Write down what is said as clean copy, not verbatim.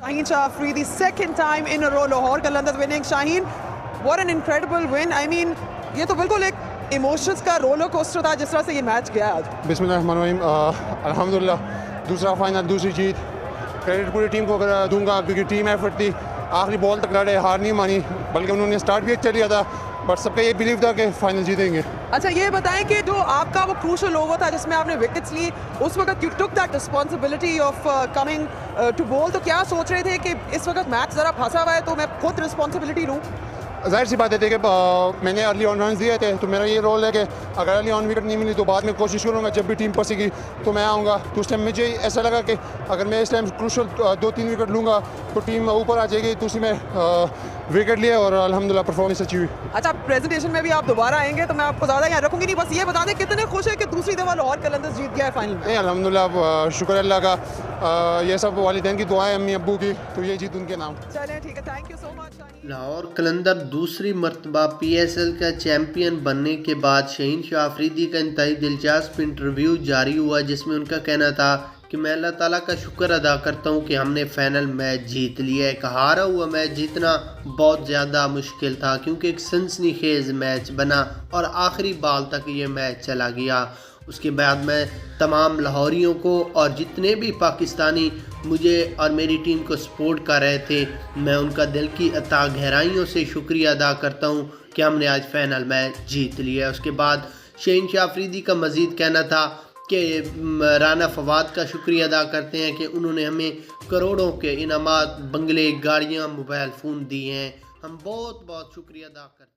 Shaheen Shah Afridi, second time in a row Lahore Qalandars winning. Shaheen, what an incredible win. I mean, یہ تو بالکل ایک emotions کا roller coaster تھا جس طرح سے یہ میچ گیا آج. بسم اللہ الرحمن الرحیم. الحمدللہ دوسرا فائنل, دوسری جیت. کریڈٹ پوری ٹیم کو دوں گا کیونکہ ٹیم ایفرٹ تھی, آخری بال تک لڑے, ہار نہیں مانی, بلکہ انہوں نے اسٹارٹ بھی اچھا لیا تھا, بٹ سب کا یہ بلیو تھا کہ فائنل جیتیں گے. اچھا یہ بتائیں کہ جو آپ کا وہ کروشل اوور تھا جس میں آپ نے وکٹس لی, اس وقت you took that responsibility of coming to bowl, تو کیا سوچ رہے تھے کہ اس وقت میچ ذرا پھنسا ہوا ہے تو میں خود رسپانسبلٹی لوں؟ ظاہر سی بات ہے کہ میں نے ارلی آن رنز دیے تھے, تو میرا یہ رول ہے کہ اگر ارلی آن وکٹ نہیں ملی تو بعد میں کوشش کروں گا جب بھی ٹیم پھنسے گی تو میں آؤں گا. تو اس ٹائم مجھے ایسا لگا کہ اگر میں اس ٹائم کروشل 2-3 وکٹ لوں گا تو ٹیم اوپر آ جائے گی, تو اسی میں وکٹ لیے اور الحمدللہ پرفارمنس اچھی ہوئی. اچھا پریزنٹیشن میں بھی آپ دوبارہ آئیں گے تو میں آپ کو زیادہ یہاں رکھوں گی نہیں, بس یہ بتا دیں کتنے خوش ہیں کہ دوسری دفعہ لاہور قلندرز جیت گیا ہے فائنل میں؟ الحمدللہ شکر اللہ کا, یہ سب والدین کی دعائیں امی ابو کی, تو یہ جیت ان کے نام. چلیں ٹھیک ہے, تھینک یو سو مچ. لاہور قلندر دوسری مرتبہ پی ایس ایل کا چیمپئن بننے کے بعد شہین شاہ آفریدی کا انتہائی دلچسپ انٹرویو جاری ہوا, جس میں ان کا کہنا تھا کہ میں اللہ تعالیٰ کا شکر ادا کرتا ہوں کہ ہم نے فائنل میچ جیت لیا. ایک ہارا ہوا میچ جیتنا بہت زیادہ مشکل تھا کیونکہ ایک سنسنی خیز میچ بنا اور آخری بال تک یہ میچ چلا گیا. اس کے بعد میں تمام لاہوریوں کو اور جتنے بھی پاکستانی مجھے اور میری ٹیم کو سپورٹ کر رہے تھے, میں ان کا دل کی عطا گہرائیوں سے شکریہ ادا کرتا ہوں کہ ہم نے آج فائنل میچ جیت لیا. اس کے بعد شہین شاہ آفریدی کا مزید کہنا تھا کہ رانا فواد کا شکریہ ادا کرتے ہیں کہ انہوں نے ہمیں کروڑوں کے انعامات, بنگلے, گاڑیاں, موبائل فون دیے ہیں. ہم بہت بہت شکریہ ادا کرتے ہیں.